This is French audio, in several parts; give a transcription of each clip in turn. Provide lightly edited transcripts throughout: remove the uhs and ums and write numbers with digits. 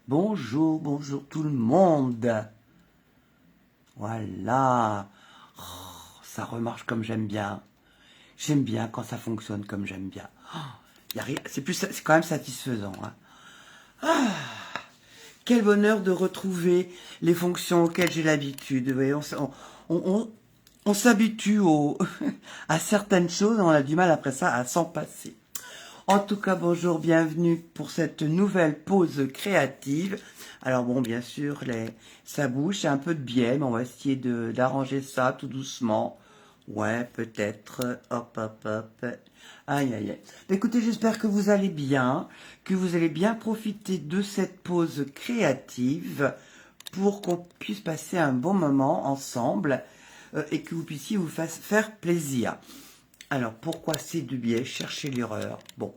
Bonjour, bonjour tout le monde. Voilà. Oh, ça remarche comme j'aime bien. J'aime bien quand ça fonctionne comme j'aime bien. Oh, y a rien, c'est quand même satisfaisant. Hein. Quel bonheur de retrouver les fonctions auxquelles j'ai l'habitude. Vous voyez, on s'habitue à certaines choses, on a du mal après ça à s'en passer. En tout cas, bonjour, bienvenue pour cette nouvelle pause créative. Alors bon, bien sûr, ça bouge, c'est un peu de biais, mais on va essayer d'arranger ça tout doucement. Ouais, peut-être. Hop, hop, hop. Aïe, aïe, aïe. Écoutez, j'espère que vous allez bien, que vous allez bien profiter de cette pause créative pour qu'on puisse passer un bon moment ensemble et que vous puissiez vous faire plaisir. Alors, pourquoi c'est du biais? Chercher l'erreur. Bon,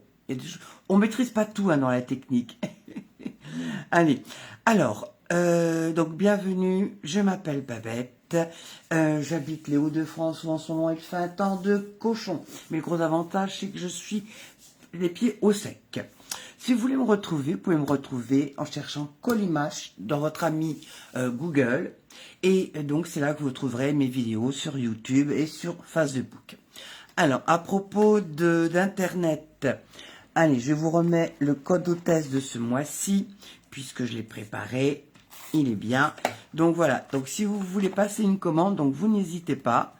on ne maîtrise pas tout hein, dans la technique. Allez, alors, donc bienvenue, je m'appelle Babette, j'habite les Hauts-de-France où en ce moment il fait un temps de cochon. Mais le gros avantage, c'est que je suis les pieds au sec. Si vous voulez me retrouver, vous pouvez me retrouver en cherchant Colimache dans votre ami Google. Et donc, c'est là que vous trouverez mes vidéos sur YouTube et sur Facebook. Alors, à propos d'Internet, allez, je vous remets le code hôtesse de ce mois-ci, puisque je l'ai préparé, il est bien. Donc voilà, donc si vous voulez passer une commande, donc vous n'hésitez pas,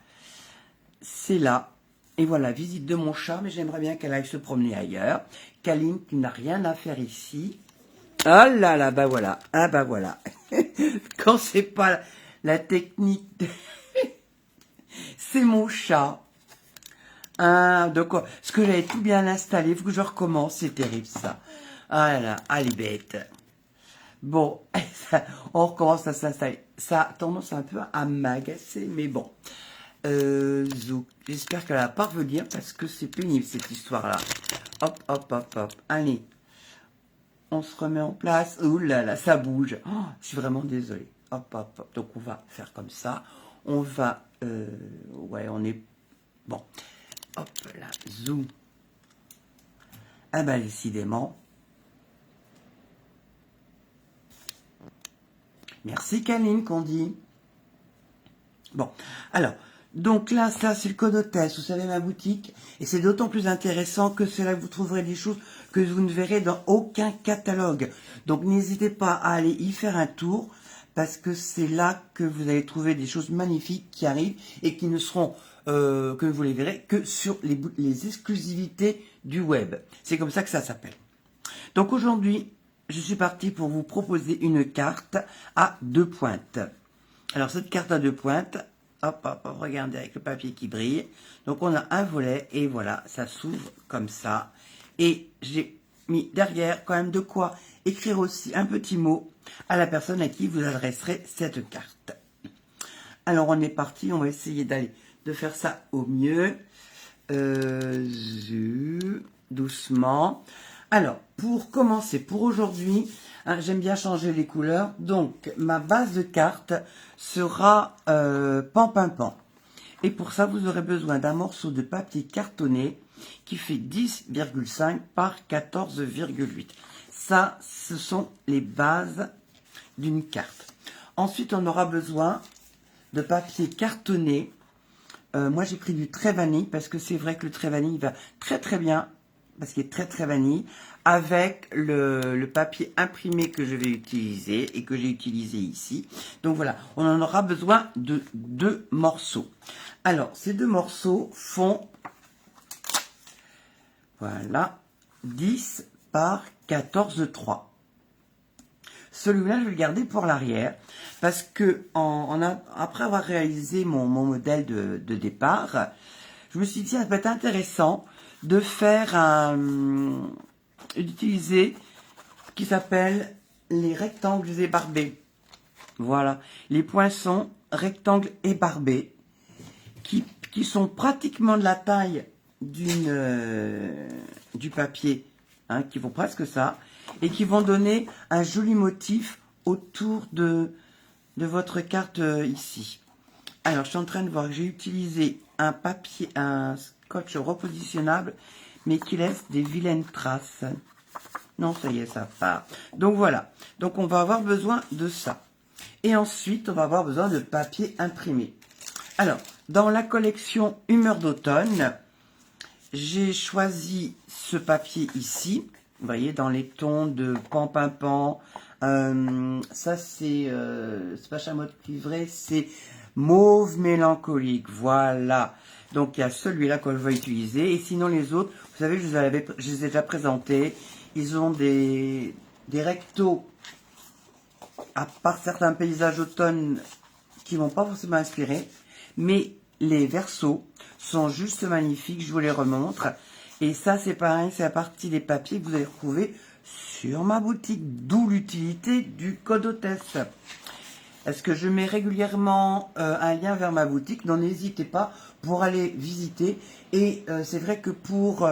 c'est là. Et voilà, visite de mon chat, mais j'aimerais bien qu'elle aille se promener ailleurs. Kaline, qui n'a rien à faire ici. Oh là là, bah voilà, ah bah voilà. Quand c'est pas la technique, c'est mon chat. Ah, donc, ce que j'avais tout bien installé, il faut que je recommence, c'est terrible ça. Ah là là, allez bête. Bon, on recommence à s'installer. Ça a tendance un peu à m'agacer, mais bon. J'espère qu'elle va pas revenir parce que c'est pénible cette histoire-là. Hop, hop, hop, hop. Allez, on se remet en place. Ouh là là, ça bouge. Oh, je suis vraiment désolée. Hop, hop, hop. Donc on va faire comme ça. On va, ouais, on est bon. Hop là, zoom. Ah ben décidément. Merci Kaline qu'on dit. Bon, alors, donc là, ça c'est le code hôtesse, vous savez ma boutique, et c'est d'autant plus intéressant que c'est là que vous trouverez des choses que vous ne verrez dans aucun catalogue. Donc n'hésitez pas à aller y faire un tour, parce que c'est là que vous allez trouver des choses magnifiques qui arrivent et qui ne seront, que vous les verrez, que sur les exclusivités du web. C'est comme ça que ça s'appelle. Donc aujourd'hui, je suis partie pour vous proposer une carte à 2 pointes. Alors cette carte à 2 pointes, hop, hop, hop, regardez avec le papier qui brille. Donc on a un volet et voilà, ça s'ouvre comme ça. Et j'ai mis derrière quand même de quoi écrire aussi un petit mot à la personne à qui vous adresserez cette carte. Alors on est parti, on va essayer de faire ça au mieux. Doucement. Alors, pour commencer, pour aujourd'hui, hein, j'aime bien changer les couleurs. Donc, ma base de carte sera pan-pan-pan. Et pour ça, vous aurez besoin d'un morceau de papier cartonné qui fait 10,5 par 14,8. Ça, ce sont les bases d'une carte. Ensuite, on aura besoin de papier cartonné. Moi, j'ai pris du trait vanille parce que c'est vrai que le trait vanille va très très bien, parce qu'il est très très vanille, avec le papier imprimé que je vais utiliser et que j'ai utilisé ici. Donc voilà, on en aura besoin de 2 morceaux. Alors, ces 2 morceaux font, voilà, 10 par 14,3. Celui-là, je vais le garder pour l'arrière parce que après avoir réalisé mon modèle de départ, je me suis dit, ça peut être intéressant de faire d'utiliser ce qui s'appelle les rectangles ébarbés. Voilà, les poinçons rectangles ébarbés qui sont pratiquement de la taille du papier, hein, qui font presque ça, et qui vont donner un joli motif autour de votre carte ici. Alors, je suis en train de voir que j'ai utilisé un scotch repositionnable, mais qui laisse des vilaines traces. Non, ça y est, ça part. Donc voilà. Donc on va avoir besoin de ça. Et ensuite, on va avoir besoin de papier imprimé. Alors, dans la collection Humeur d'automne, j'ai choisi ce papier ici. Vous voyez, dans les tons de pan-pan-pan. Ça, c'est pas chameau de cuivré, c'est mauve mélancolique. Voilà. Donc, il y a celui-là que je vais utiliser. Et sinon, les autres, vous savez, je les ai déjà présentés. Ils ont des rectos, à part certains paysages automne qui m'ont pas forcément inspiré. Mais les versos sont juste magnifiques. Je vous les remontre. Et ça, c'est pareil, c'est la partie des papiers que vous allez retrouver sur ma boutique. D'où l'utilité du code hôtesse. Est-ce que je mets régulièrement un lien vers ma boutique? Non, n'hésitez pas pour aller visiter. Et c'est vrai que pour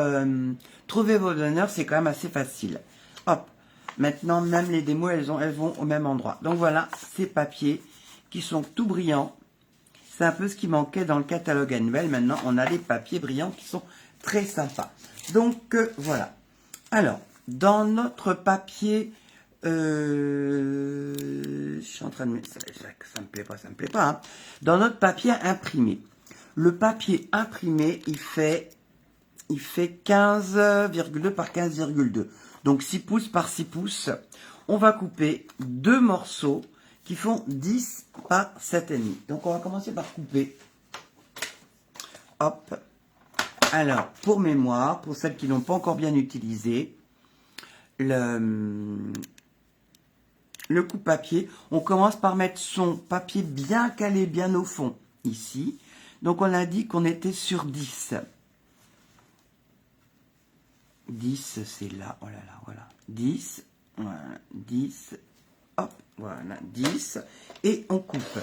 trouver vos donneurs, c'est quand même assez facile. Hop, maintenant, même les démos, elles vont au même endroit. Donc voilà, ces papiers qui sont tout brillants. C'est un peu ce qui manquait dans le catalogue annuel. Maintenant, on a les papiers brillants qui sont très sympas. Donc, voilà. Alors, dans notre papier... je suis en train de... Ça me plaît pas, hein. Dans notre papier imprimé. Le papier imprimé, il fait 15,2 par 15,2. Donc 6 pouces par 6 pouces. On va couper deux morceaux qui font 10 par 7,5. Donc on va commencer par couper. Hop. Alors, pour mémoire, pour celles qui n'ont pas encore bien utilisé, le coupe-papier, on commence par mettre son papier bien calé, bien au fond, ici. Donc on a dit qu'on était sur 10. 10, c'est là, oh là là, voilà. 10, voilà, 10, hop, voilà, 10. Et on coupe.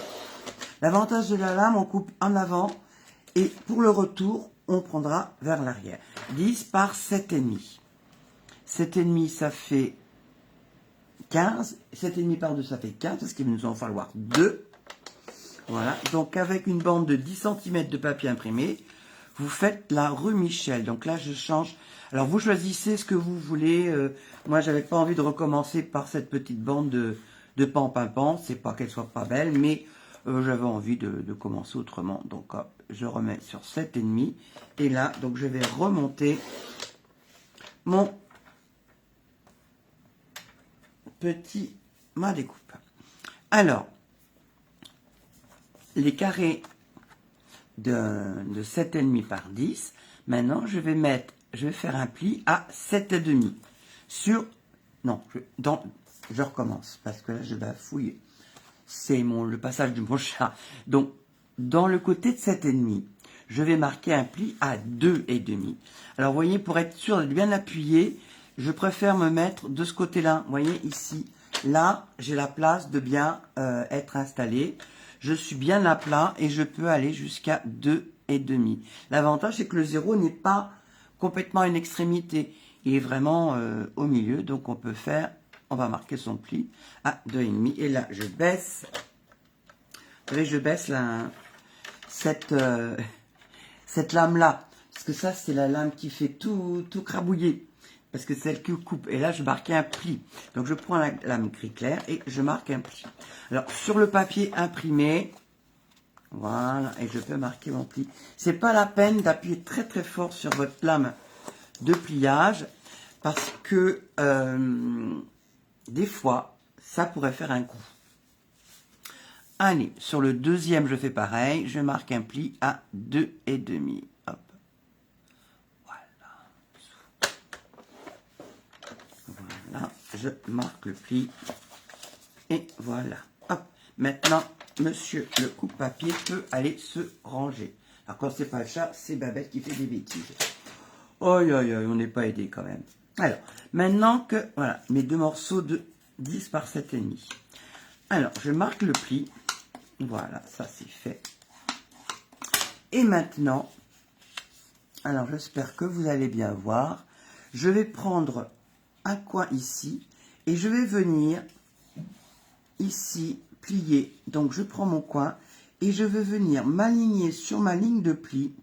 L'avantage de la lame, on coupe en avant. Et pour le retour, on prendra vers l'arrière. 10 par 7,5. 7,5, ça fait 15. 7,5 par 2, ça fait 15, parce qu'il va nous en falloir 2. Voilà. Donc, avec une bande de 10 cm de papier imprimé, vous faites la rue Michel. Donc là, je change. Alors, vous choisissez ce que vous voulez. Moi, j'avais pas envie de recommencer par cette petite bande de pan-pan-pan. C'est pas qu'elle soit pas belle, mais j'avais envie de commencer autrement. Donc, hop, je remets sur 7,5. Et là, donc, je vais remonter ma découpe. Alors, les carrés de 7,5 par 10. Maintenant, je vais faire un pli à 7,5 sur... Non, je recommence parce que là, je bafouille. C'est le passage de mon chat. Donc, dans le côté de 7,5, je vais marquer un pli à 2,5. Alors, vous voyez, pour être sûr de bien appuyer, je préfère me mettre de ce côté-là. Vous voyez, ici, là, j'ai la place de bien être installé. Je suis bien à plat et je peux aller jusqu'à 2,5. L'avantage, c'est que le 0 n'est pas complètement à une extrémité. Il est vraiment au milieu. Donc, on va marquer son pli à 2,5. Et là, je baisse. Vous savez, je baisse cette lame-là. Parce que ça, c'est la lame qui fait tout crabouiller. Parce que c'est celle qui coupe. Et là, je marque un pli. Donc, je prends la lame gris clair et je marque un pli. Alors, sur le papier imprimé, voilà, et je peux marquer mon pli. C'est pas la peine d'appuyer très très fort sur votre lame de pliage. Parce que, des fois, ça pourrait faire un coup. Allez, sur le deuxième, je fais pareil. Je marque un pli à 2,5. Hop. Voilà, je marque le pli. Et voilà. Hop. Maintenant, monsieur le coupe-papier peut aller se ranger. Alors, quand c'est pas le chat, c'est Babette qui fait des bêtises. Oi, oi, oi, on n'est pas aidé quand même. Alors, maintenant que, voilà, mes deux morceaux de 10 par 7,5. Alors, je marque le pli. Voilà, ça c'est fait. Et maintenant, alors j'espère que vous allez bien voir. Je vais prendre un coin ici et je vais venir ici plier. Donc je prends mon coin et je vais venir m'aligner sur ma ligne de pli.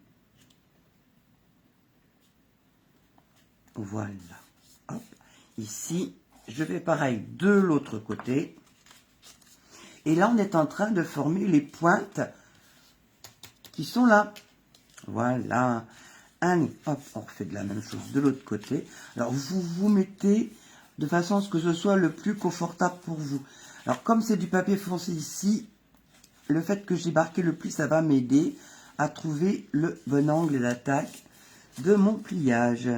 Voilà. Hop. ici. Je fais pareil de l'autre côté. Et là, on est en train de former les pointes qui sont là. Voilà. Allez, hop, on refait de la même chose de l'autre côté. Alors, vous vous mettez de façon à ce que ce soit le plus confortable pour vous. Alors, comme c'est du papier foncé ici, le fait que j'ai marqué le pli, ça va m'aider à trouver le bon angle d'attaque de mon pliage.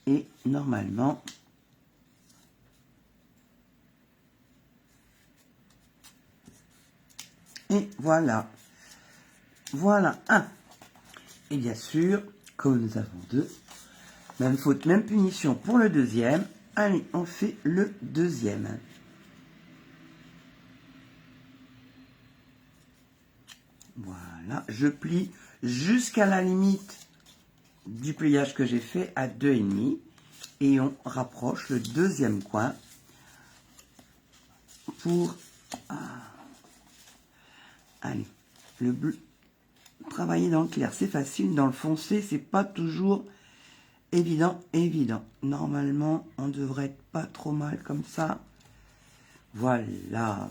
Et normalement, et voilà. Voilà un. Et bien sûr, comme nous avons deux, même faute, même punition pour le deuxième. Allez, on fait le deuxième. Voilà, je plie jusqu'à la limite du pliage que j'ai fait à 2,5 et on rapproche le deuxième coin pour allez, le bleu. Travailler dans le clair, c'est facile, dans le foncé, c'est pas toujours évident. Normalement, on devrait être pas trop mal comme ça. Voilà.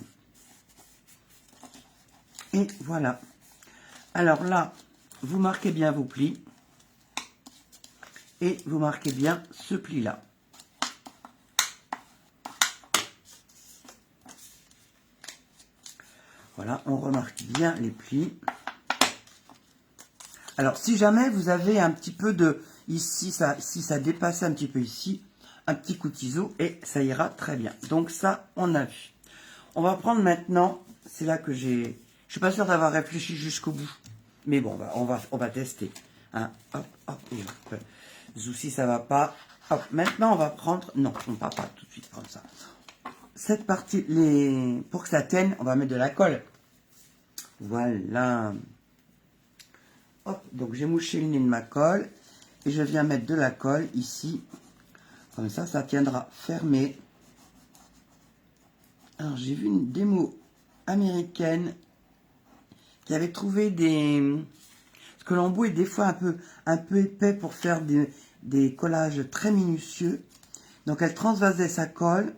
Et voilà. Alors là, vous marquez bien vos plis. Et vous marquez bien ce pli-là. Voilà, on remarque bien les plis. Alors, si jamais vous avez un petit peu de... Ici, si ça dépasse un petit peu ici, un petit coup de ciseau et ça ira très bien. Donc ça, on a vu. On va prendre maintenant... C'est là que j'ai... Je suis pas sûr d'avoir réfléchi jusqu'au bout. Mais bon, on va tester. Hein, hop, hop, et hop. Zoussi, ça va pas. Hop, maintenant, on va prendre... Non, on ne va pas tout de suite prendre ça. Cette partie, pour que ça tienne, on va mettre de la colle. Voilà. Hop, donc j'ai mouché le nez de ma colle. Et je viens mettre de la colle ici. Comme ça, ça tiendra fermé. Alors, j'ai vu une démo américaine qui avait trouvé parce que l'embout est des fois un peu épais pour faire des collages très minutieux. Donc, elle transvasait sa colle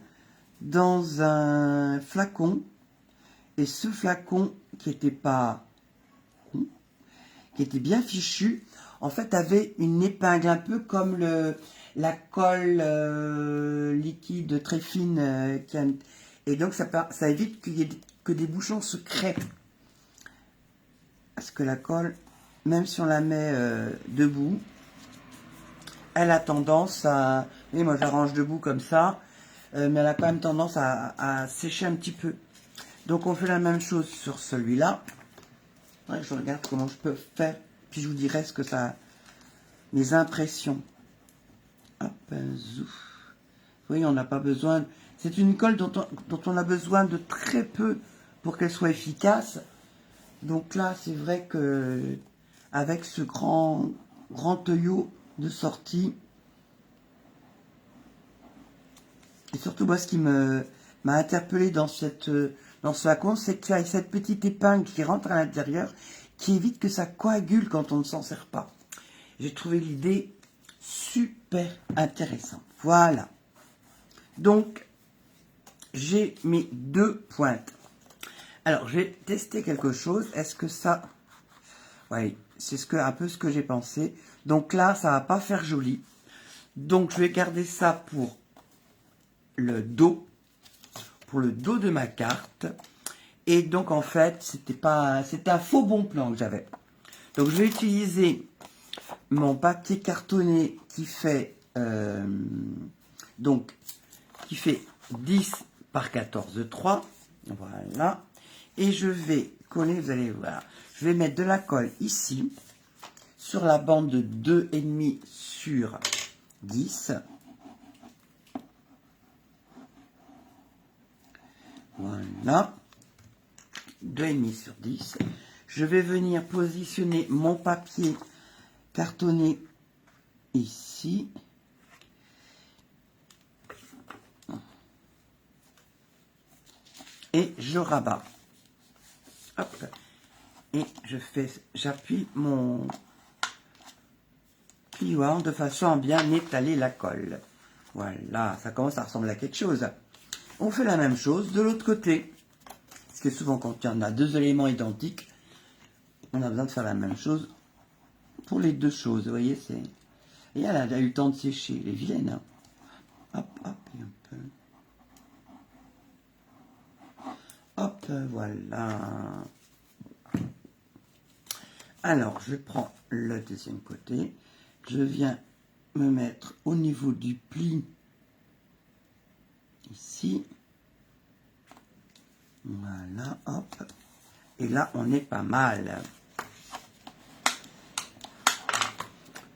dans un flacon. Et ce flacon, qui était pas... qui était bien fichu, en fait, avait une épingle, un peu comme la colle liquide très fine. Et donc, ça évite qu'il y ait que des bouchons se créent. Parce que la colle, même si on la met debout, elle a tendance à... Oui, moi, j'arrange debout comme ça, mais elle a quand même tendance à sécher un petit peu. Donc, on fait la même chose sur celui-là. Ouais, je regarde comment je peux faire, puis je vous dirai ce que ça... mes impressions. Hop, zouf. Oui, on n'a pas besoin... C'est une colle dont on a besoin de très peu pour qu'elle soit efficace. Donc là, c'est vrai que avec ce grand tuyau de sortie, et surtout moi, ce qui m'a interpellé dans ce flacon, c'est qu'il y a cette petite épingle qui rentre à l'intérieur, qui évite que ça coagule quand on ne s'en sert pas. J'ai trouvé l'idée super intéressante. Voilà. Donc, j'ai mes deux pointes. Alors, je vais tester quelque chose. Est-ce que ça... Oui, c'est un peu ce que j'ai pensé. Donc là, ça va pas faire joli. Donc, je vais garder ça pour le dos de ma carte. Et donc, en fait, c'était un faux bon plan que j'avais. Donc, je vais utiliser mon papier cartonné qui fait, qui fait 10 par 14,3. Voilà. Et je vais coller, vous allez voir, je vais mettre de la colle ici, sur la bande de 2,5 sur 10. Voilà. 2,5 sur 10. Je vais venir positionner mon papier cartonné ici. Et je rabats. Hop. Et j'appuie mon plioir de façon à bien étaler la colle. Voilà, ça commence à ressembler à quelque chose. On fait la même chose de l'autre côté. Parce que souvent quand il y en a deux éléments identiques, on a besoin de faire la même chose pour les deux choses. Vous voyez, c'est... Et elle a eu le temps de sécher, les vilaines. Hein. Hop, hop, et un peu. Hop, voilà. Alors, je prends le deuxième côté. Je viens me mettre au niveau du pli. Ici. Voilà, hop. Et là, on est pas mal.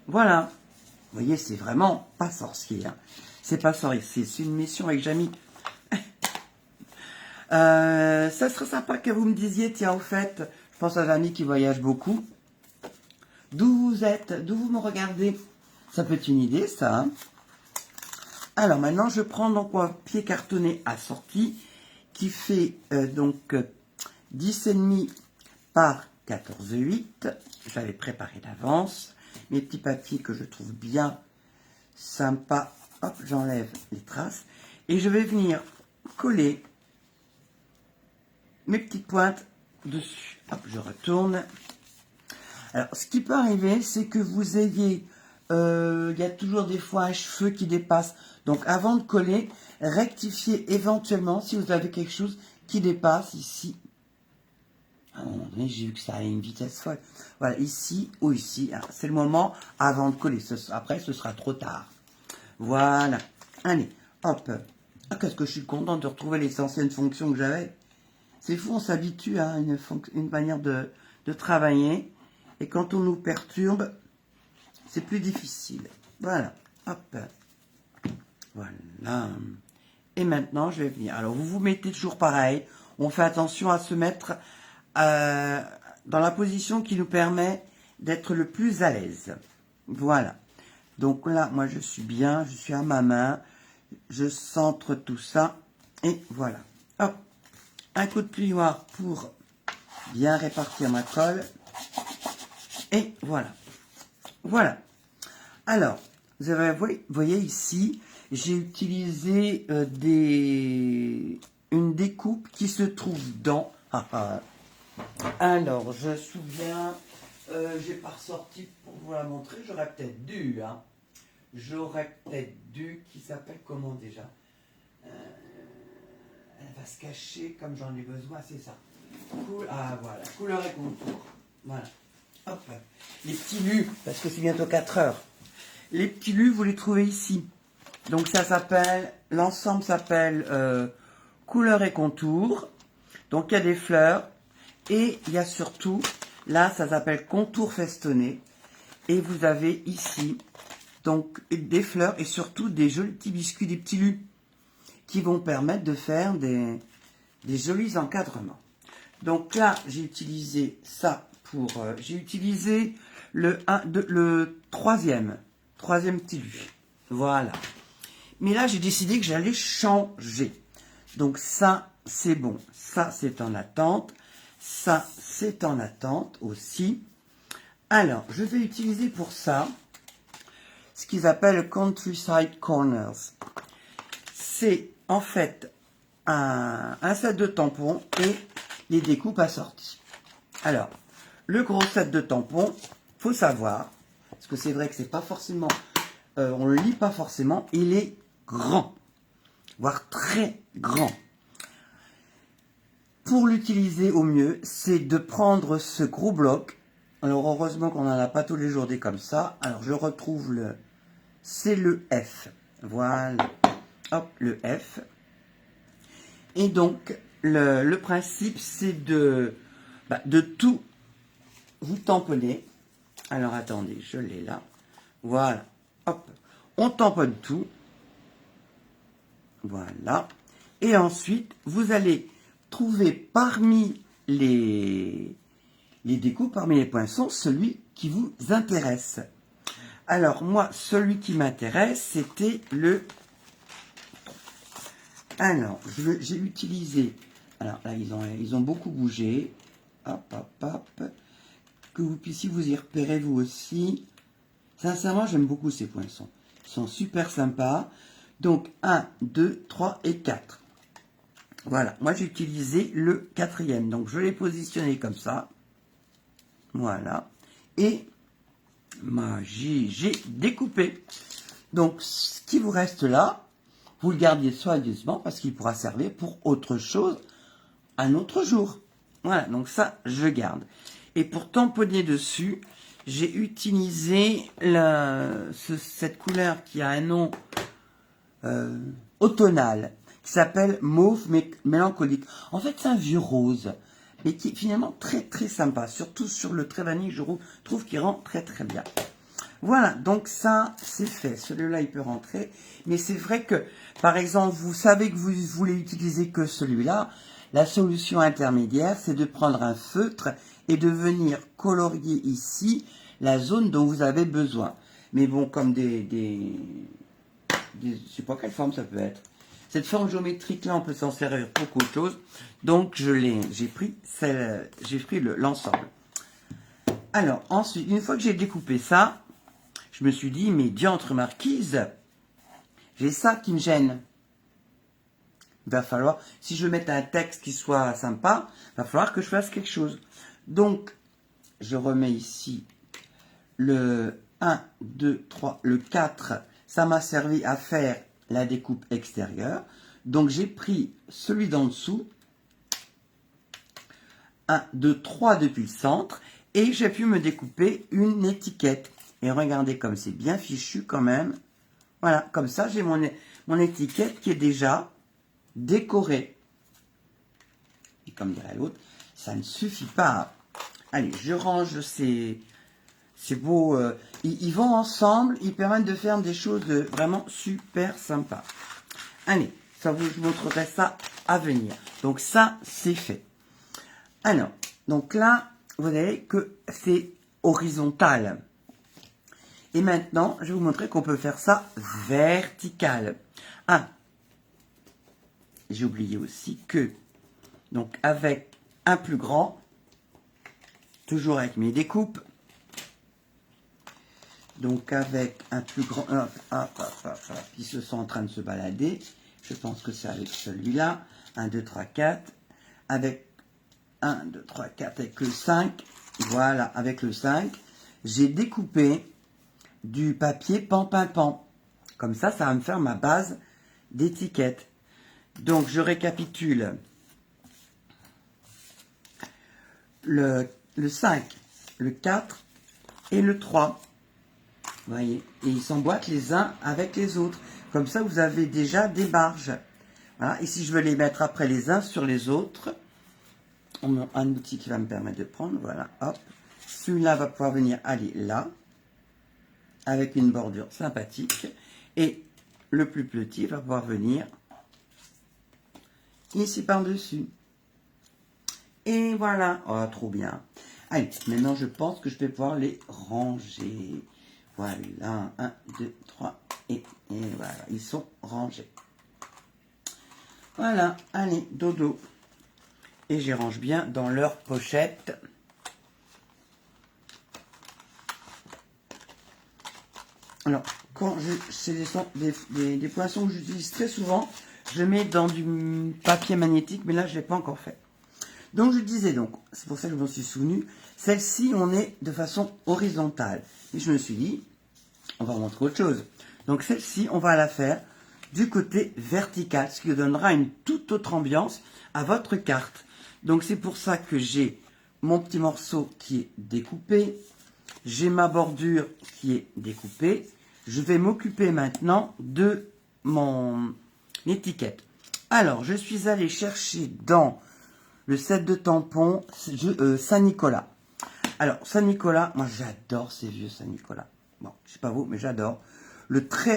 Voilà. Vous voyez, c'est vraiment pas sorcier. Hein. C'est pas sorcier, c'est une mission avec Jamie. Ça serait sympa que vous me disiez, tiens, au fait, je pense à Jamie qui voyage beaucoup. D'où vous êtes, d'où vous me regardez. Ça peut être une idée, ça. Hein. Alors, maintenant, je prends donc un papier cartonné assorti qui fait donc 10,5 par 14,8. J'avais préparé d'avance. Mes petits papiers que je trouve bien sympa. Hop, j'enlève les traces. Et je vais venir coller mes petites pointes dessus. Hop, je retourne. Alors, ce qui peut arriver, c'est que vous ayez... il y a toujours des fois un cheveu qui dépasse. Donc, avant de coller, rectifiez éventuellement si vous avez quelque chose qui dépasse ici. À un moment donné, j'ai vu que ça allait à une vitesse folle. Voilà, ici ou ici. C'est le moment avant de coller. Après, ce sera trop tard. Voilà. Allez, hop. Ah, qu'est-ce que je suis contente de retrouver les anciennes fonctions que j'avais. C'est fou, on s'habitue à une manière de travailler. Et quand on nous perturbe, c'est plus difficile. Voilà. Hop. Voilà. Et maintenant, je vais venir. Alors, vous vous mettez toujours pareil. On fait attention à se mettre dans la position qui nous permet d'être le plus à l'aise. Voilà. Donc là, moi, je suis bien. Je suis à ma main. Je centre tout ça. Et voilà. Hop. Un coup de plioir pour bien répartir ma colle. Et voilà. Voilà. Alors, vous voyez ici, j'ai utilisé une découpe qui se trouve dans... Alors, je me souviens, j'ai pas ressorti pour vous la montrer, j'aurais peut-être dû, hein. J'aurais peut-être dû, qui s'appelle comment déjà elle va se cacher comme j'en ai besoin, c'est ça. Ah voilà, couleur et contour. Voilà. Hop. Les petits lus, parce que c'est bientôt 4 heures. Les petits lus, vous les trouvez ici. Donc ça s'appelle, l'ensemble s'appelle couleur et contour. Donc il y a des fleurs et il y a surtout, là ça s'appelle contour festonné. Et vous avez ici donc des fleurs et surtout des jolis petits biscuits, des petits lus qui vont permettre de faire des jolis encadrements. Donc là j'ai utilisé ça pour, j'ai utilisé le troisième petit lu. Voilà. Mais là, j'ai décidé que j'allais changer. Donc ça, c'est bon. Ça, c'est en attente. Ça, c'est en attente aussi. Alors, je vais utiliser pour ça ce qu'ils appellent Countryside Corners. C'est en fait un set de tampons et les découpes assorties. Alors, le gros set de tampons, faut savoir, parce que c'est vrai que c'est pas forcément, on le lit pas forcément, il est grand, voire très grand. Pour l'utiliser au mieux, c'est de prendre ce gros bloc. Alors heureusement qu'on n'en a pas tous les jours des comme ça. Alors je retrouve c'est le F. Voilà. Hop, le F. Et donc, le principe, c'est de tout vous tamponner. Alors attendez, je l'ai là. Voilà. Hop. On tamponne tout. Voilà. Et ensuite, vous allez trouver parmi les découpes, parmi les poinçons, celui qui vous intéresse. Alors, moi, celui qui m'intéresse, c'était le... Alors, j'ai utilisé... Alors là, ils ont beaucoup bougé. Hop, hop, hop. Que vous puissiez vous y repérer, vous aussi. Sincèrement, j'aime beaucoup ces poinçons. Ils sont super sympas. Donc, 1, 2, 3 et 4. Voilà, moi j'ai utilisé le 4e. Donc, je l'ai positionné comme ça. Voilà. Et j'ai découpé. Donc, ce qui vous reste là, vous le gardiez soigneusement parce qu'il pourra servir pour autre chose un autre jour. Voilà, donc ça, je garde. Et pour tamponner dessus, j'ai utilisé cette couleur qui a un nom automnal, qui s'appelle Mauve Mélancolique. En fait, c'est un vieux rose, mais qui est finalement très très sympa. Surtout sur le trait vanille, je trouve qu'il rend très très bien. Voilà, donc ça, c'est fait. Celui-là, il peut rentrer. Mais c'est vrai que, par exemple, vous savez que vous voulez utiliser que celui-là. La solution intermédiaire, c'est de prendre un feutre et de venir colorier ici la zone dont vous avez besoin. Mais bon, comme je sais pas quelle forme ça peut être. Cette forme géométrique-là, on peut s'en servir pour beaucoup de choses. Donc, j'ai pris l'ensemble. Alors, ensuite, une fois que j'ai découpé ça, je me suis dit, mais diantre marquise, j'ai ça qui me gêne. Il va falloir, si je veux mettre un texte qui soit sympa, il va falloir que je fasse quelque chose. Donc, je remets ici le 1, 2, 3, le 4. Ça m'a servi à faire la découpe extérieure. Donc, j'ai pris celui d'en dessous. 1, 2, 3 depuis le centre. Et j'ai pu me découper une étiquette. Et regardez comme c'est bien fichu quand même. Voilà, comme ça, j'ai mon étiquette qui est déjà décorée. Et comme dirait l'autre, ça ne suffit pas. Allez, je range ces beaux... ils vont ensemble, ils permettent de faire des choses vraiment super sympas. Allez, je vous montrerai ça à venir. Donc ça, c'est fait. Alors, donc là, vous voyez que c'est horizontal. Et maintenant, je vais vous montrer qu'on peut faire ça vertical. Ah, j'ai oublié aussi que, donc avec un plus grand, toujours avec mes découpes, donc avec un plus grand, ils se sont en train de se balader, je pense que c'est avec celui-là, 1, 2, 3, 4, avec 1, 2, 3, 4, avec le 5, voilà, avec le 5, j'ai découpé du papier pan-pan-pan. Comme ça, ça va me faire ma base d'étiquette. Donc, je récapitule. Le 5, le 4 et le 3. Vous voyez, et ils s'emboîtent les uns avec les autres. Comme ça, vous avez déjà des marges. Voilà. Et si je veux les mettre après les uns sur les autres, on a un outil qui va me permettre de prendre. Voilà, hop. Celui-là va pouvoir venir aller là, avec une bordure sympathique. Et le plus petit va pouvoir venir ici par-dessus. Et voilà. Oh, trop bien. Allez, maintenant, je pense que je vais pouvoir les ranger. Voilà, 1, 2, 3, et voilà, ils sont rangés. Voilà, allez, dodo. Et j'y range bien dans leur pochette. Alors, quand c'est des poinçons que j'utilise très souvent, je mets dans du papier magnétique, mais là, je ne l'ai pas encore fait. Donc, je disais donc, c'est pour ça que je m'en suis souvenu, celle-ci, on est de façon horizontale. Et je me suis dit, on va montrer autre chose. Donc, celle-ci, on va la faire du côté vertical, ce qui donnera une toute autre ambiance à votre carte. Donc, c'est pour ça que j'ai mon petit morceau qui est découpé. J'ai ma bordure qui est découpée. Je vais m'occuper maintenant de mon étiquette. Alors, je suis allé chercher dans le set de tampons Saint-Nicolas. Alors, Saint-Nicolas, moi j'adore ces vieux Saint-Nicolas. Bon, je sais pas vous, mais j'adore.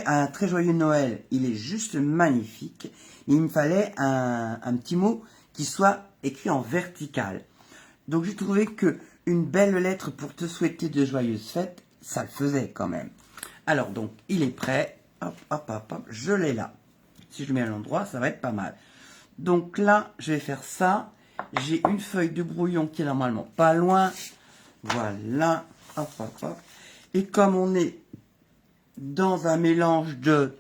Un très joyeux Noël, il est juste magnifique. Il me fallait un petit mot qui soit écrit en vertical. Donc, j'ai trouvé que une belle lettre pour te souhaiter de joyeuses fêtes, ça le faisait quand même. Alors, donc, il est prêt. Hop, hop, hop, hop, je l'ai là. Si je le mets à l'endroit, ça va être pas mal. Donc là, je vais faire ça. J'ai une feuille de brouillon qui est normalement pas loin. Voilà. Hop, hop, hop. Et comme on est dans un mélange de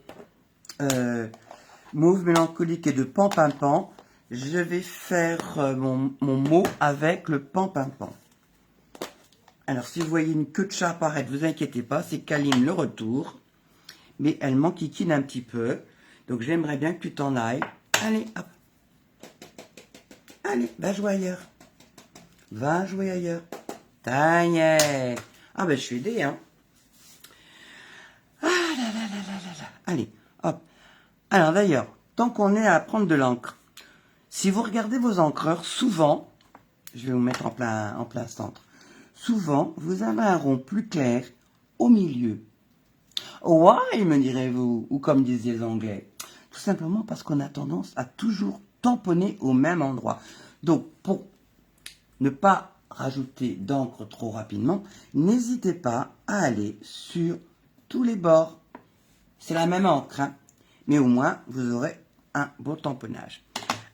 mauve mélancolique et de pan-pin-pan. Je vais faire mon mot avec le pan-pin-pan. Alors, si vous voyez une queue de chat apparaître, vous inquiétez pas, c'est Kaline le retour. Mais elle m'enquiquine un petit peu. Donc, j'aimerais bien que tu t'en ailles. Allez, hop. Allez, va jouer ailleurs. Va jouer ailleurs. Ça y est. Ah ben, je suis aidée, hein. Ah là là là là là là. Allez, hop. Alors, d'ailleurs, tant qu'on est à prendre de l'encre, si vous regardez vos encreurs, souvent, je vais vous mettre en plein centre, souvent, vous avez un rond plus clair au milieu. Why, me direz-vous, ou comme disaient les Anglais. Tout simplement parce qu'on a tendance à toujours tamponner au même endroit. Donc, pour ne pas rajouter d'encre trop rapidement, n'hésitez pas à aller sur tous les bords. C'est la même encre, hein, mais au moins, vous aurez un beau tamponnage.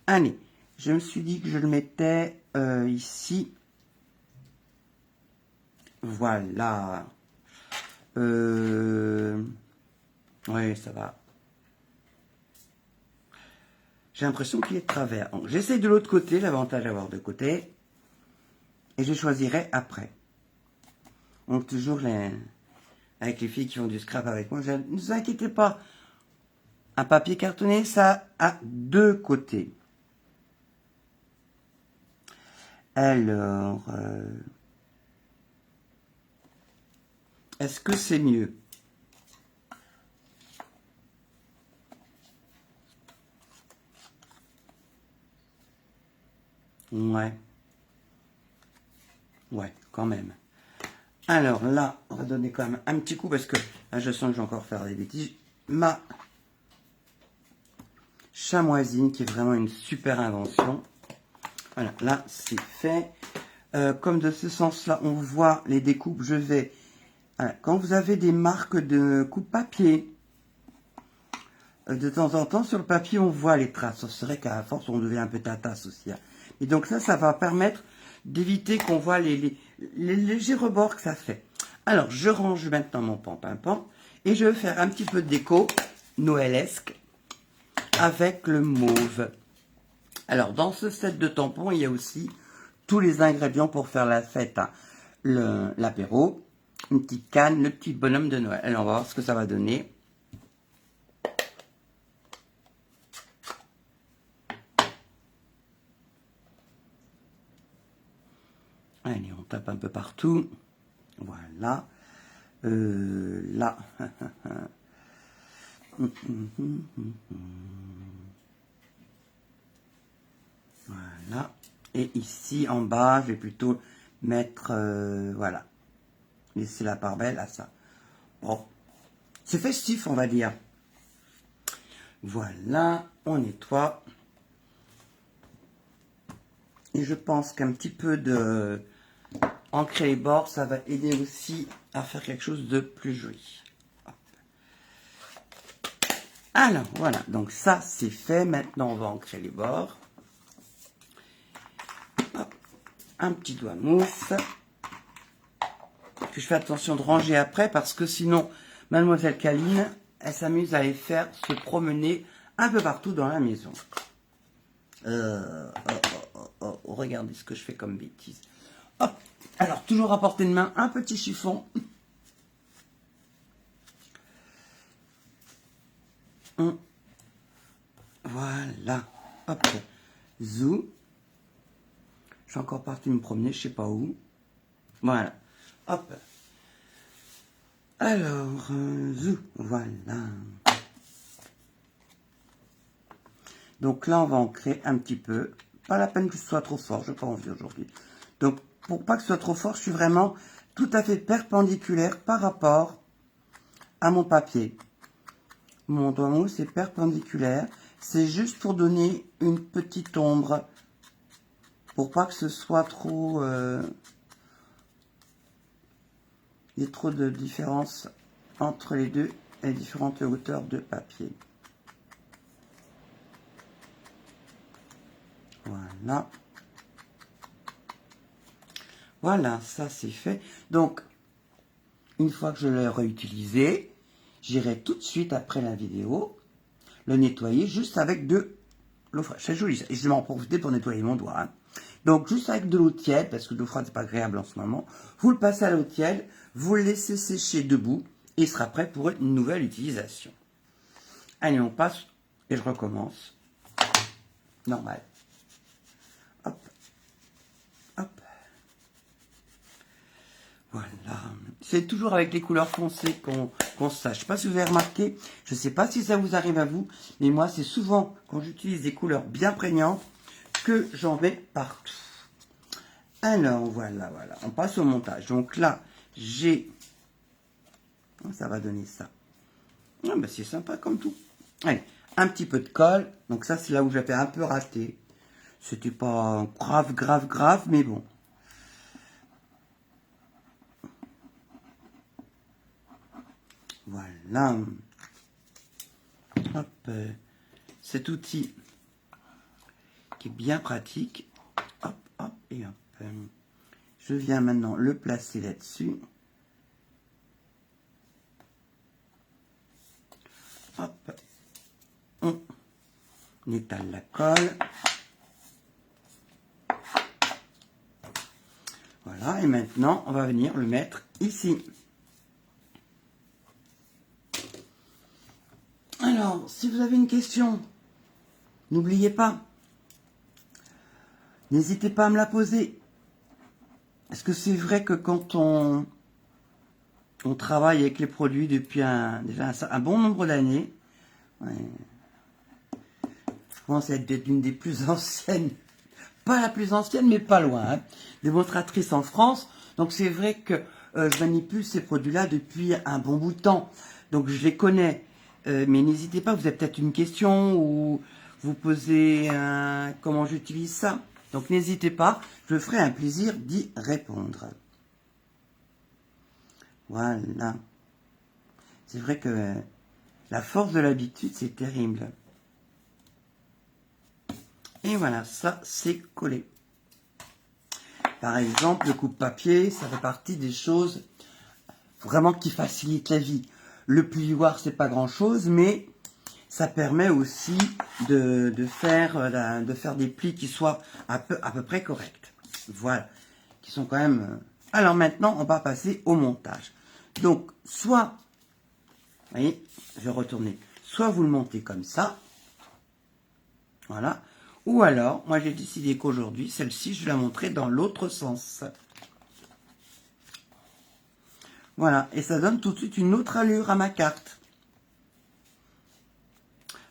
Allez, je me suis dit que je le mettais ici. Voilà. Oui, ça va. J'ai l'impression qu'il est de travers. J'essaye de l'autre côté, l'avantage d'avoir deux côtés. Et je choisirai après. Donc toujours avec les filles qui font du scrap avec moi, ne vous inquiétez pas. Un papier cartonné, ça a deux côtés. Alors, est-ce que c'est mieux? Ouais. Ouais, quand même. Alors là, on va donner quand même un petit coup parce que là, je sens que je vais encore faire des bêtises. Ma chamoisine, qui est vraiment une super invention. Voilà, là, c'est fait. Comme de ce sens-là, on voit les découpes, je vais... Voilà, quand vous avez des marques de coupe-papier, de temps en temps, sur le papier, on voit les traces. C'est vrai qu'à force, on devient un peu tatasse aussi. Hein. Et donc ça va permettre d'éviter qu'on voit les légers rebords que ça fait. Alors, je range maintenant mon pan-pin-pan et je vais faire un petit peu de déco noëlesque avec le mauve. Alors, dans ce set de tampons, il y a aussi tous les ingrédients pour faire la fête. Hein. L'apéro, une petite canne, le petit bonhomme de Noël. Alors, on va voir ce que ça va donner. Allez, on tape un peu partout. Voilà. Là. Voilà. Et ici, en bas, je vais plutôt mettre... voilà. Laisser la part belle à ça. Bon. C'est festif, on va dire. Voilà. On nettoie. Et je pense qu'un petit peu de... ancrer les bords, ça va aider aussi à faire quelque chose de plus joli. Hop. Alors, voilà. Donc ça, c'est fait. Maintenant, on va ancrer les bords. Hop. Un petit doigt mousse. Que je fais attention de ranger après parce que sinon, Mademoiselle Kaline, elle s'amuse à les faire se promener un peu partout dans la maison. Regardez ce que je fais comme bêtise. Hop. Alors, toujours à portée de main, un petit chiffon. Voilà. Hop. Zou. Je suis encore parti me promener, je sais pas où. Voilà. Hop. Alors, zou. Voilà. Donc là, on va ancrer un petit peu. Pas la peine que ce soit trop fort, je n'ai pas envie aujourd'hui. Donc, pour pas que ce soit trop fort, je suis vraiment tout à fait perpendiculaire par rapport à mon papier. Mon doigt mousse est perpendiculaire. C'est juste pour donner une petite ombre. Pour pas que ce soit trop... il y ait trop de différence entre les deux et différentes hauteurs de papier. Voilà. Voilà, ça c'est fait. Donc, une fois que je l'ai réutilisé, j'irai tout de suite après la vidéo le nettoyer juste avec de l'eau fraîche. C'est joli, et je vais m'en profiter pour nettoyer mon doigt. Hein. Donc, juste avec de l'eau tiède, parce que l'eau froide, c'est pas agréable en ce moment. Vous le passez à l'eau tiède, vous le laissez sécher debout, et il sera prêt pour une nouvelle utilisation. Allez, on passe, et je recommence. Normal. Hop. Hop. Voilà. C'est toujours avec les couleurs foncées qu'on se sache. Je ne sais pas si vous avez remarqué, je ne sais pas si ça vous arrive à vous, mais moi, c'est souvent quand j'utilise des couleurs bien prégnantes que j'en mets partout. Alors, voilà. On passe au montage. Donc là, j'ai... Ça va donner ça. Ah, ben c'est sympa comme tout. Allez, un petit peu de colle. Donc ça, c'est là où j'avais un peu raté. C'était pas grave, mais bon. Voilà. Hop. Cet outil qui est bien pratique. Hop, et hop. Je viens maintenant le placer là-dessus. Hop. On étale la colle. Voilà, et maintenant, on va venir le mettre ici. Alors, si vous avez une question, n'oubliez pas, n'hésitez pas à me la poser. Est-ce que c'est vrai que quand on travaille avec les produits depuis déjà un bon nombre d'années, ouais, je commence à être une des plus anciennes, pas la plus ancienne, mais pas loin, hein, démonstratrice en France. Donc c'est vrai que je manipule ces produits-là depuis un bon bout de temps. Donc je les connais. Mais n'hésitez pas, vous avez peut-être une question ou vous posez comment j'utilise ça. Donc n'hésitez pas, je ferai un plaisir d'y répondre. Voilà. C'est vrai que la force de l'habitude, c'est terrible. Et voilà, ça c'est collé. Par exemple, le coupe-papier, ça fait partie des choses vraiment qui facilitent la vie. Le plioir, c'est pas grand-chose, mais ça permet aussi de faire des plis qui soient à peu près corrects. Voilà, qui sont quand même... Alors maintenant, on va passer au montage. Donc, soit, vous voyez, je vais retourner, soit vous le montez comme ça, voilà, ou alors, moi j'ai décidé qu'aujourd'hui, celle-ci, je vais la montrer dans l'autre sens. Voilà, et ça donne tout de suite une autre allure à ma carte.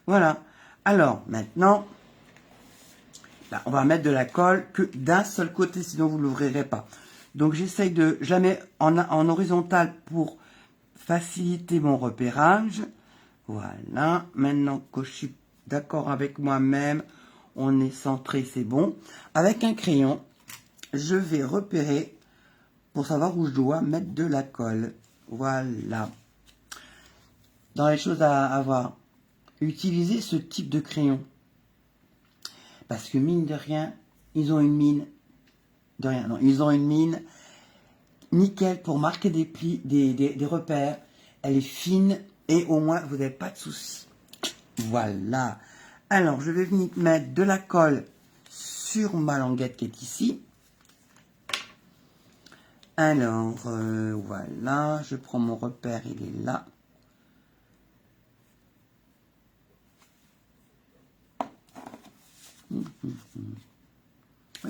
Voilà. Alors, maintenant, là, on va mettre de la colle que d'un seul côté, sinon vous ne l'ouvrirez pas. Donc, j'essaye de... Je la mets en horizontal pour faciliter mon repérage. Voilà. Maintenant que je suis d'accord avec moi-même, on est centré, c'est bon. Avec un crayon, je vais repérer pour savoir où je dois mettre de la colle. Voilà. Dans les choses à avoir, utilisez ce type de crayon. Parce que mine de rien, ils ont une mine. De rien, non, ils ont une mine nickel pour marquer des plis, des repères. Elle est fine et au moins vous n'avez pas de soucis. Voilà. Alors, je vais venir mettre de la colle sur ma languette qui est ici. Alors, voilà, je prends mon repère, il est là. Oui,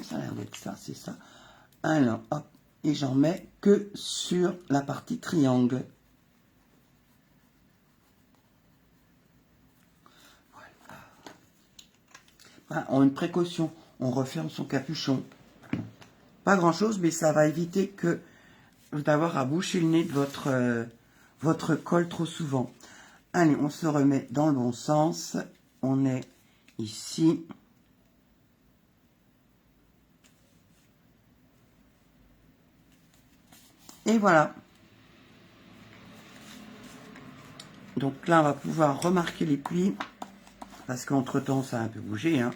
ça a l'air d'être ça, c'est ça. Alors, hop, et j'en mets que sur la partie triangle. Voilà, on a une précaution, on referme son capuchon. Pas grand chose, mais ça va éviter que d'avoir à boucher le nez de votre colle trop souvent. Allez, on se remet dans le bon sens. On est ici. Et voilà. Donc là, on va pouvoir remarquer les plis. Parce qu'entre-temps, ça a un peu bougé. Hein.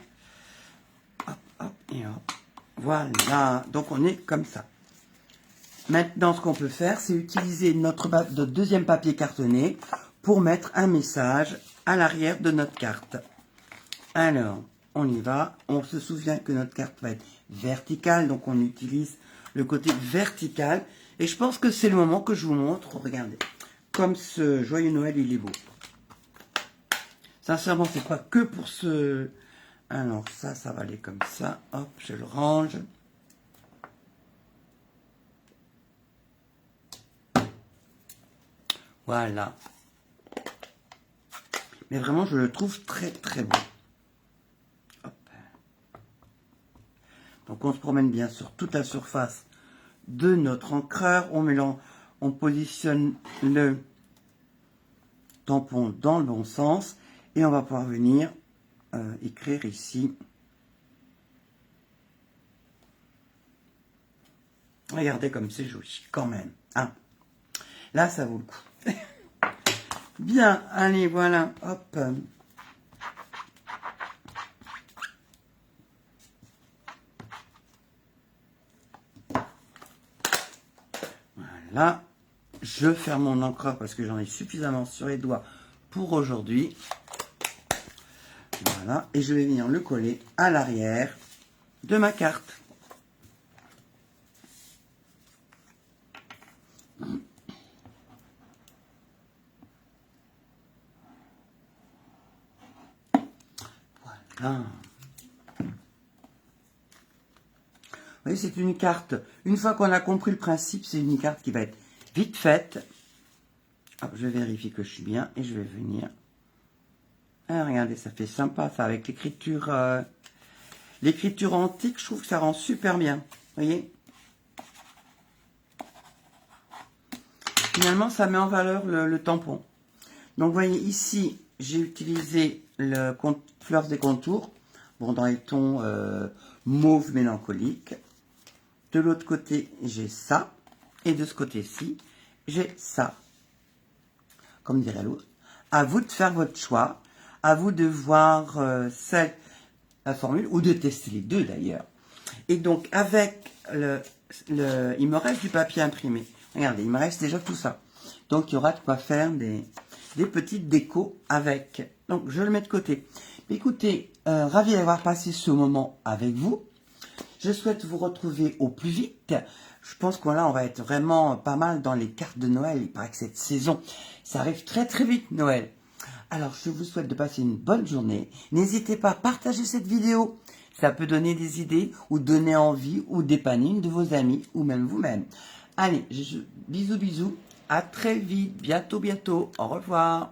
Hop, hop, et hop. Voilà. Donc, on est comme ça. Maintenant, ce qu'on peut faire, c'est utiliser notre deuxième papier cartonné pour mettre un message à l'arrière de notre carte. Alors, on y va. On se souvient que notre carte va être verticale, donc on utilise le côté vertical. Et je pense que c'est le moment que je vous montre. Regardez, comme ce joyeux Noël, il est beau. Sincèrement, c'est pas que pour ce... Alors ça va aller comme ça. Hop, je le range. Voilà. Mais vraiment, je le trouve très très beau. Hop. Donc on se promène bien sur toute la surface de notre encreur. On positionne le tampon dans le bon sens. Et on va pouvoir venir écrire ici. Regardez comme c'est joli, quand même. Hein. Là, ça vaut le coup. Bien, allez, voilà, hop. Voilà. Je ferme mon encreur parce que j'en ai suffisamment sur les doigts pour aujourd'hui. Voilà. Et je vais venir le coller à l'arrière de ma carte. Voilà. Vous voyez, c'est une carte. Une fois qu'on a compris le principe, c'est une carte qui va être vite faite. Hop, je vérifie que je suis bien et je vais venir. Ah, regardez, ça fait sympa ça avec l'écriture antique. Je trouve que ça rend super bien. Vous voyez. Finalement, ça met en valeur le tampon. Donc, vous voyez ici, j'ai utilisé le Fleurs des contours. Bon, dans les tons mauve mélancolique. De l'autre côté, j'ai ça. Et de ce côté-ci, j'ai ça. Comme dirait l'autre. À vous de faire votre choix. À vous de voir la formule ou de tester les deux d'ailleurs. Et donc, avec il me reste du papier imprimé. Regardez, il me reste déjà tout ça. Donc, il y aura de quoi faire des petites décos avec. Donc, je le mets de côté. Écoutez, ravi d'avoir passé ce moment avec vous. Je souhaite vous retrouver au plus vite. Je pense qu'on on va être vraiment pas mal dans les cartes de Noël. Il paraît que cette saison, ça arrive très très vite, Noël. Alors, je vous souhaite de passer une bonne journée. N'hésitez pas à partager cette vidéo. Ça peut donner des idées ou donner envie ou dépanner une de vos amis ou même vous-même. Allez, bisous bisous. À très vite. Bientôt. Au revoir.